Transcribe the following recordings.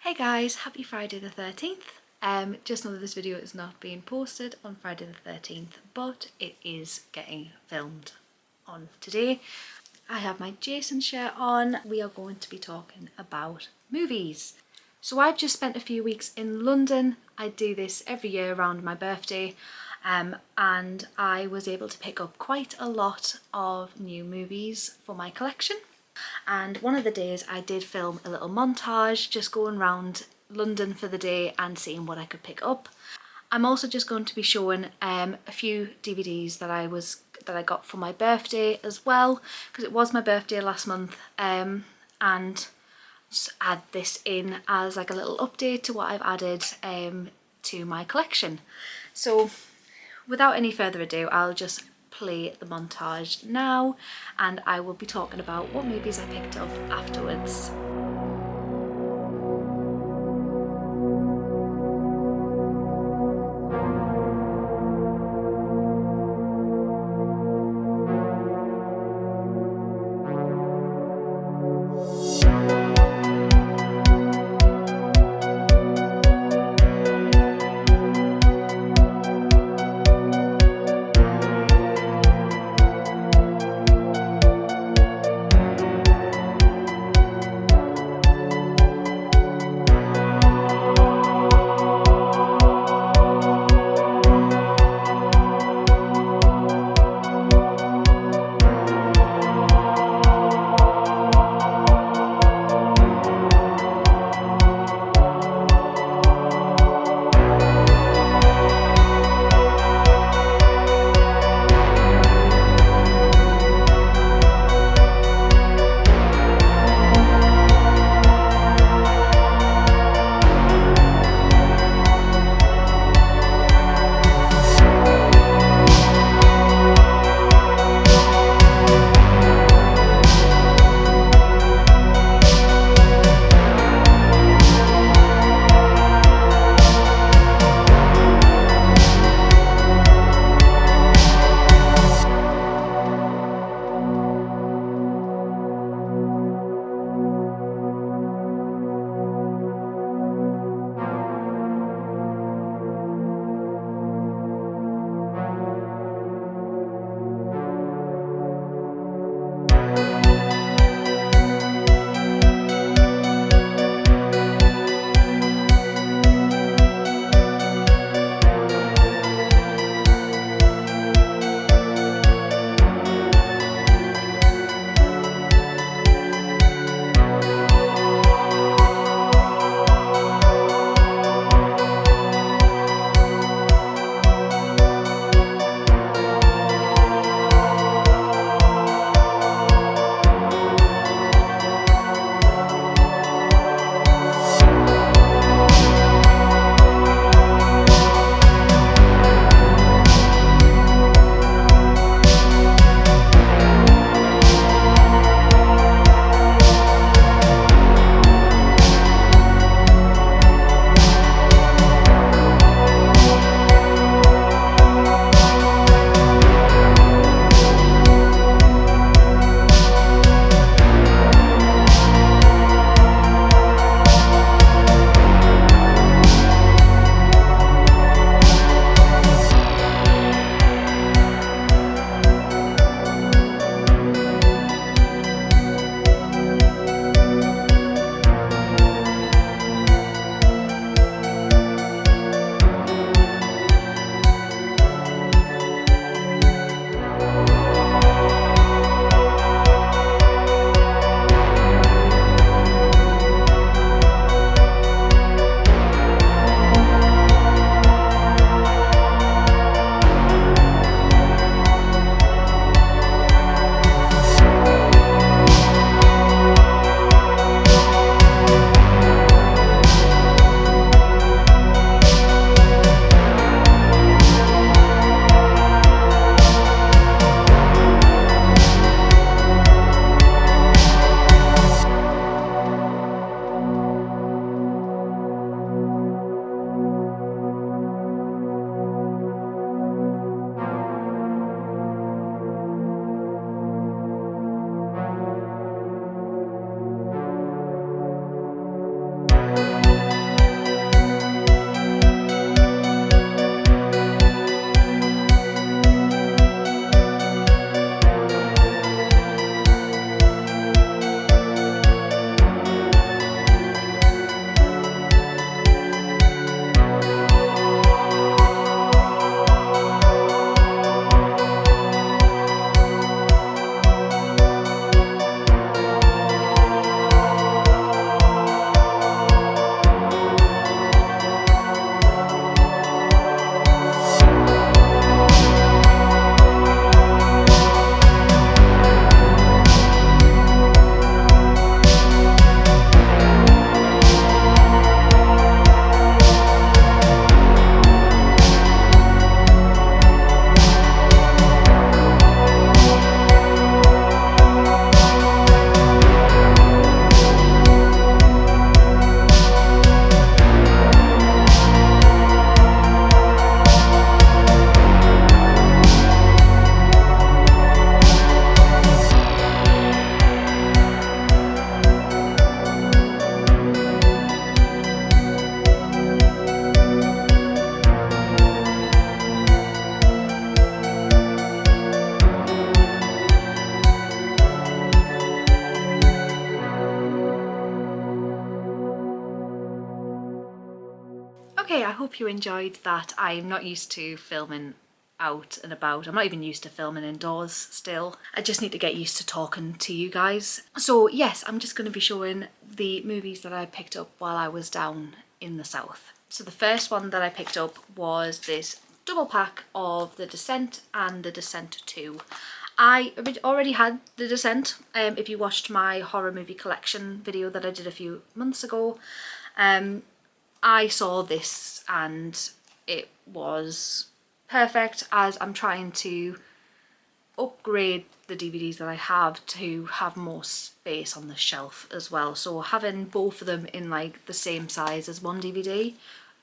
Hey guys, happy Friday the 13th. Just know that this video is not being posted on Friday the 13th, but it is getting filmed on today. I have my Jason shirt on. We are going to be talking about movies. So I've just spent a few weeks in London. I do this every year around my birthday, and I was able to pick up quite a lot of new movies for my collection. And one of the days I did film a little montage just going around London for the day and seeing what I could pick up. I'm also just going to be showing a few DVDs that I got for my birthday as well, because it was my birthday last month, and just add this in as like a little update to what I've added to my collection. So without any further ado, I'll just play the montage now and I will be talking about what movies I picked up afterwards. Okay, I hope you enjoyed that. I'm not used to filming out and about. I'm not even used to filming indoors still. I just need to get used to talking to you guys. So yes, I'm just going to be showing the movies that I picked up while I was down in the south. So the first one that I picked up was this double pack of The Descent and The Descent 2. I already had The Descent, if you watched my horror movie collection video that I did a few months ago. I saw this and it was perfect, as I'm trying to upgrade the DVDs that I have to have more space on the shelf as well. So having both of them in like the same size as one DVD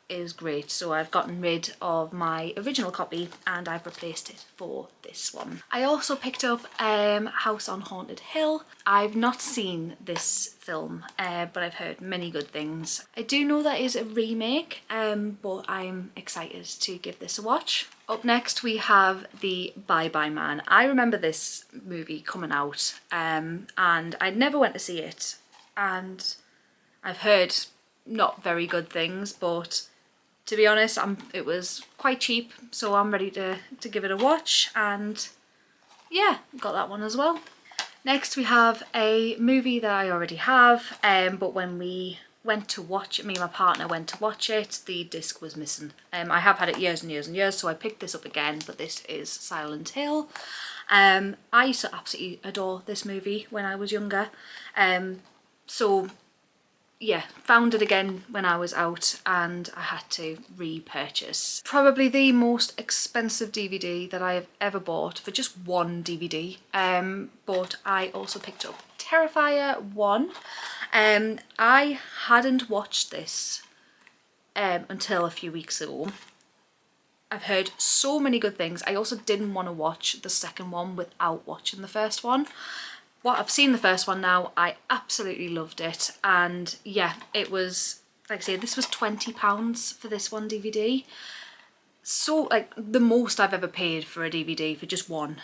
is great. So I've gotten rid of my original copy and I've replaced it for this one. I also picked up House on Haunted Hill. I've not seen this film, but I've heard many good things. I do know that is a remake, but I'm excited to give this a watch. Up next we have The Bye Bye Man. I remember this movie coming out and I never went to see it, and I've heard not very good things, but to be honest, it was quite cheap, so I'm ready to give it a watch, and yeah, got that one as well. Next we have a movie that I already have, but when we went to watch it, me and my partner went to watch it, the disc was missing. I have had it years and years and years, so I picked this up again, but this is Silent Hill. I used to absolutely adore this movie when I was younger, so yeah, found it again when I was out and I had to repurchase. Probably the most expensive DVD that I have ever bought for just one DVD, but I also picked up Terrifier 1. I hadn't watched this until a few weeks ago. I've heard so many good things. I also didn't want to watch the second one without watching the first one. Well, I've seen the first one now, I absolutely loved it, and yeah, it was, like I say, this was £20 for this one DVD. So, like, the most I've ever paid for a DVD for just one.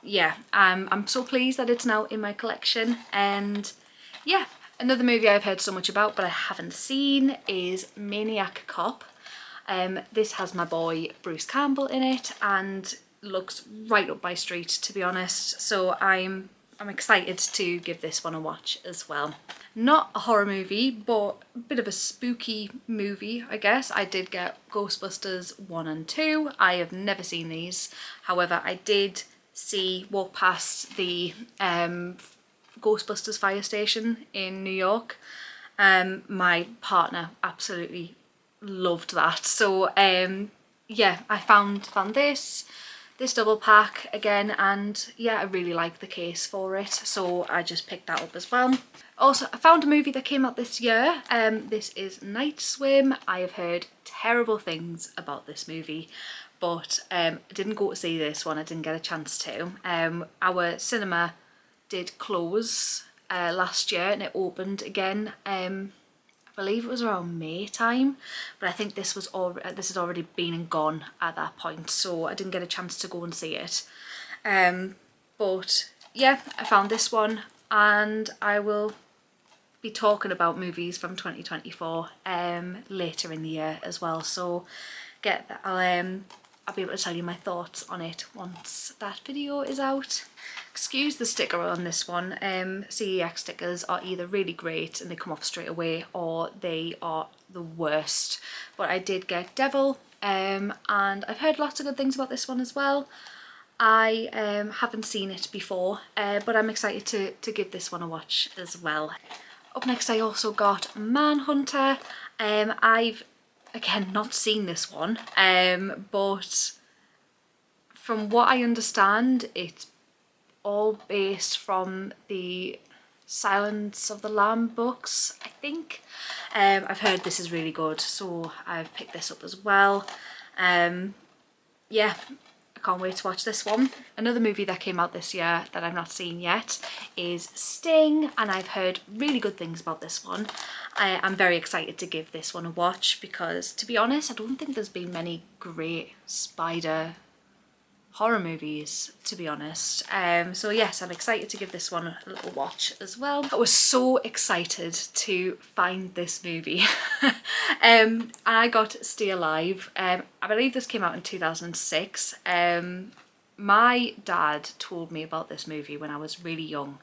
Yeah, I'm so pleased that it's now in my collection, and yeah, another movie I've heard so much about but I haven't seen is Maniac Cop. This has my boy Bruce Campbell in it and looks right up my street, to be honest, so I'm excited to give this one a watch as well. Not a horror movie, but a bit of a spooky movie, I guess. I did get Ghostbusters 1 and 2. I have never seen these. However, I did walk past the Ghostbusters fire station in New York. My partner absolutely loved that. So yeah, I found this double pack again, and yeah, I really like the case for it, so I just picked that up as well. Also, I found a movie that came out this year. This is Night Swim. I have heard terrible things about this movie, but I didn't go to see this one. I didn't get a chance to. Our cinema did close last year and it opened again. I believe it was around May time, but I think this had already been and gone at that point, so I didn't get a chance to go and see it. But yeah, I found this one, and I will be talking about movies from 2024 later in the year as well, so I'll be able to tell you my thoughts on it once that video is out. Excuse the sticker on this one. CEX stickers are either really great and they come off straight away, or they are the worst. But I did get Devil, and I've heard lots of good things about this one as well. I haven't seen it before, but I'm excited to give this one a watch as well. Up next I also got Manhunter. I've again not seen this one, but from what I understand it's all based from the Silence of the Lamb books, I think. I've heard this is really good, so I've picked this up as well. Yeah, I can't wait to watch this one. Another movie that came out this year that I've not seen yet is Sting, and I've heard really good things about this one. I'm very excited to give this one a watch because, to be honest, I don't think there's been many great spider horror movies, to be honest. So yes, I'm excited to give this one a little watch as well. I was so excited to find this movie. And I got Stay Alive. I believe this came out in 2006. My dad told me about this movie when I was really young.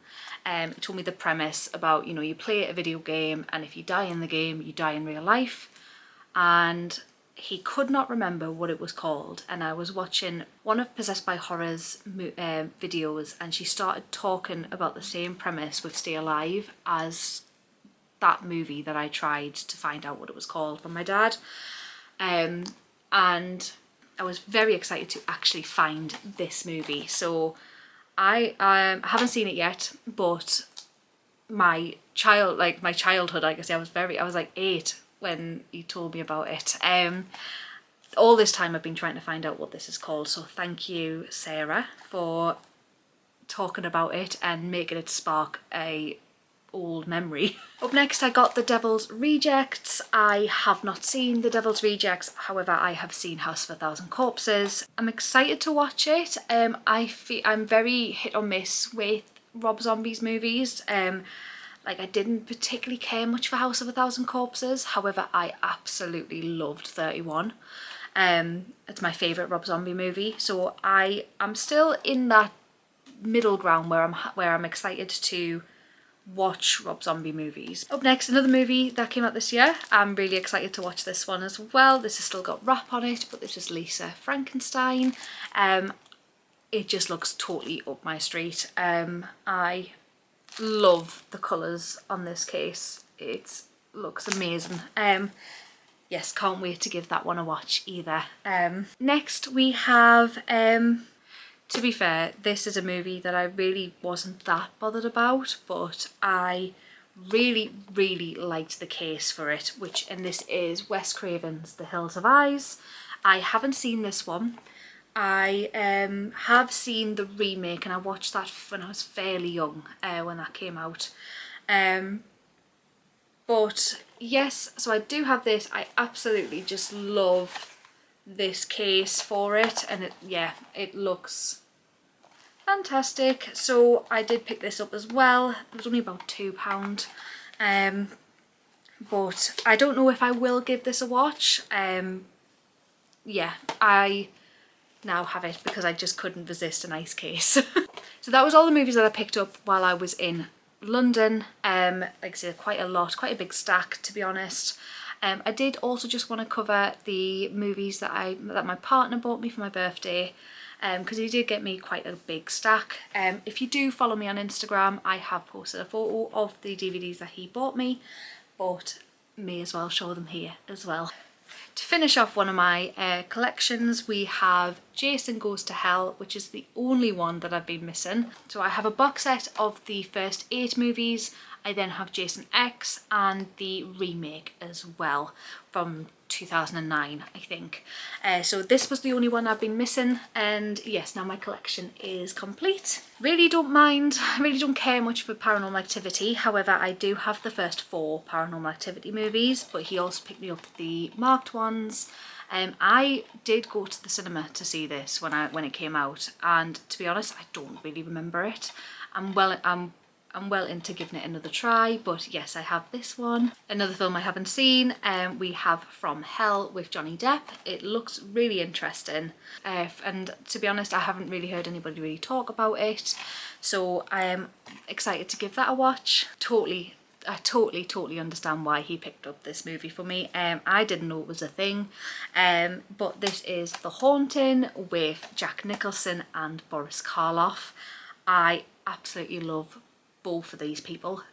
He told me the premise about, you know, you play a video game and if you die in the game, you die in real life. And he could not remember what it was called, and I was watching one of Possessed by Horror's videos, and she started talking about the same premise with Stay Alive as that movie that I tried to find out what it was called from my dad. And I was very excited to actually find this movie. So I haven't seen it yet, but my childhood, like I say, I was like 8 when he told me about it. All this time I've been trying to find out what this is called, so thank you, Sarah, for talking about it and making it spark a old memory. Up next I got The Devil's Rejects. I have not seen The Devil's Rejects, however I have seen House of a Thousand Corpses. I'm excited to watch it. I'm very hit or miss with Rob Zombie's movies. Like, I didn't particularly care much for House of a Thousand Corpses, however I absolutely loved 31. It's my favourite Rob Zombie movie, so I am still in that middle ground where I'm excited to watch Rob Zombie movies. Up next, another movie that came out this year. I'm really excited to watch this one as well. This has still got wrap on it, but this is Lisa Frankenstein. It just looks totally up my street. I love the colours on this case. It looks amazing. Yes, can't wait to give that one a watch either. Next we have, to be fair, this is a movie that I really wasn't that bothered about, but I really liked the case for it, and this is Wes Craven's The Hills Have Eyes. I haven't seen this one. I have seen the remake, and I watched that when I was fairly young, when that came out. But yes, so I do have this. I absolutely just love this case for it, and it looks fantastic. So I did pick this up as well. It was only about £2. But I don't know if I will give this a watch. Yeah, I now have it because I just couldn't resist a nice case. So that was all the movies that I picked up while I was in London. Like I said, quite a big stack, to be honest. I did also just want to cover the movies that my partner bought me for my birthday, because he did get me quite a big stack. If you do follow me on Instagram, I have posted a photo of the DVDs that he bought me, but may as well show them here as well. To finish off one of my collections, we have Jason Goes to Hell, which is the only one that I've been missing. So I have a box set of the first 8 movies. I then have Jason X and the remake as well from 2009, I think. So this was the only one I've been missing, and yes, now my collection is complete. Really don't care much for Paranormal Activity. However, I do have the first 4 Paranormal Activity movies, but he also picked me up the marked ones. I did go to the cinema to see this when it came out, and to be honest, I don't really remember it. I'm well into giving it another try, but yes, I have this one. Another film I haven't seen, we have From Hell with Johnny Depp. It looks really interesting, and to be honest, I haven't really heard anybody really talk about it, so I am excited to give that a watch. I totally understand why he picked up this movie for me. I didn't know it was a thing, but this is The Haunting with Jack Nicholson and Boris Karloff. I absolutely love both of these people.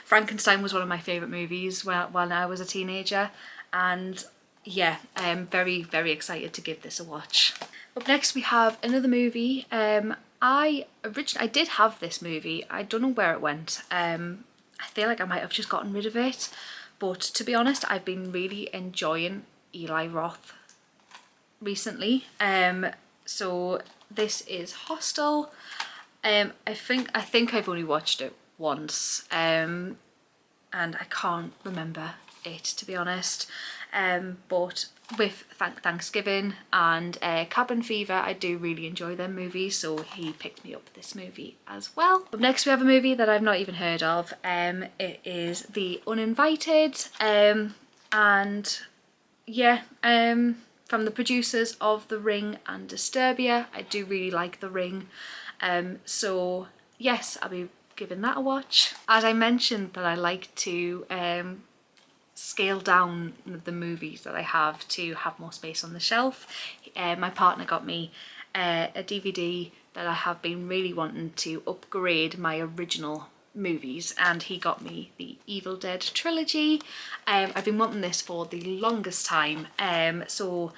Frankenstein was one of my favourite movies when I was a teenager, and yeah, I'm very excited to give this a watch. Up next we have another movie. I did have this movie. I don't know where it went. I feel like I might have just gotten rid of it, but to be honest, I've been really enjoying Eli Roth recently. So this is Hostel. I think I've only watched it once, and I can't remember it, to be honest. But with Thanksgiving and Cabin Fever, I do really enjoy them movies, so he picked me up this movie as well. Up next we have a movie that I've not even heard of. It is The Uninvited, and yeah, from the producers of The Ring and Disturbia. I do really like The Ring, so yes, I'll be giving that a watch. As I mentioned that I like to scale down the movies that I have to have more space on the shelf. My partner got me a DVD that I have been really wanting to upgrade my original movies, and he got me the Evil Dead trilogy. I've been wanting this for the longest time, so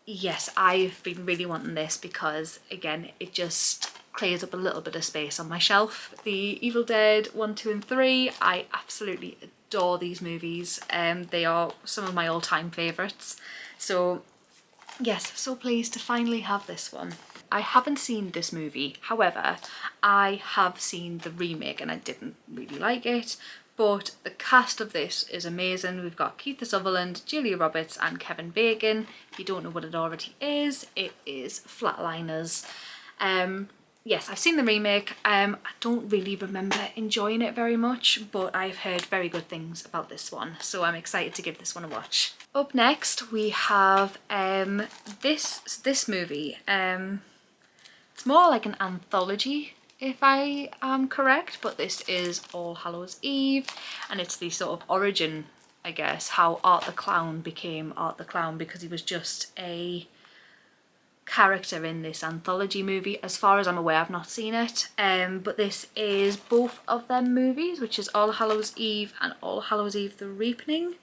yes, I've been really wanting this because again it just clears up a little bit of space on my shelf. The Evil Dead 1, 2 and 3, I absolutely adore these movies. They are some of my all-time favourites, so yes, so pleased to finally have this one. I haven't seen this movie, however I have seen the remake and I didn't really like it, but the cast of this is amazing. We've got Kiefer Sutherland, Julia Roberts and Kevin Bacon. If you don't know what it already is, it is Flatliners. Yes, I've seen the remake. I don't really remember enjoying it very much, but I've heard very good things about this one, so I'm excited to give this one a watch. Up next we have this movie. It's more like an anthology, if I am correct, but this is All Hallows Eve, and it's the sort of origin, I guess, how Art the Clown became Art the Clown, because he was just a character in this anthology movie. As far as I'm aware, I've not seen it, but this is both of them movies, which is All Hallows Eve and All Hallows Eve The Reaping.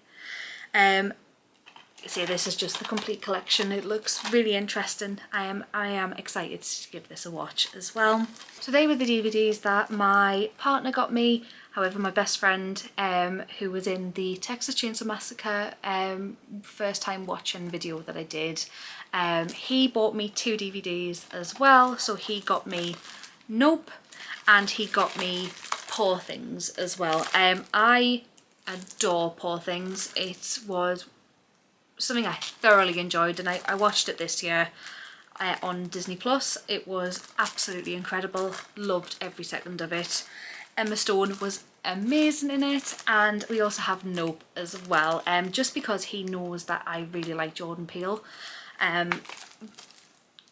See, this is just the complete collection. It looks really interesting. I am excited to give this a watch as well. So they were the DVDs that my partner got me. However, my best friend, who was in the Texas Chainsaw Massacre first time watching video that I did, he bought me 2 DVDs as well. So he got me Nope and he got me Poor Things as well. I adore Poor Things. It was something I thoroughly enjoyed, and I watched it this year on Disney Plus. It was absolutely incredible. Loved every second of it. Emma Stone was amazing in it, and we also have Nope as well, just because he knows that I really like Jordan Peele.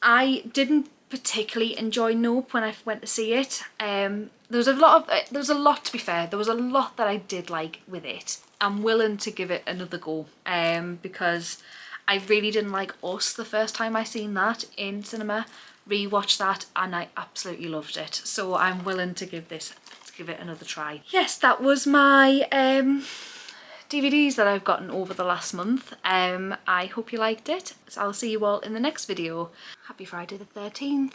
I didn't particularly enjoy Nope when I went to see it. There was a lot, to be fair, there was a lot that I did like with it. I'm willing to give it another go, because I really didn't like Us the first time I seen that in cinema. Rewatched that and I absolutely loved it, so I'm willing to give it another try. Yes, that was my DVDs that I've gotten over the last month. I hope you liked it. So I'll see you all in the next video. Happy Friday the 13th.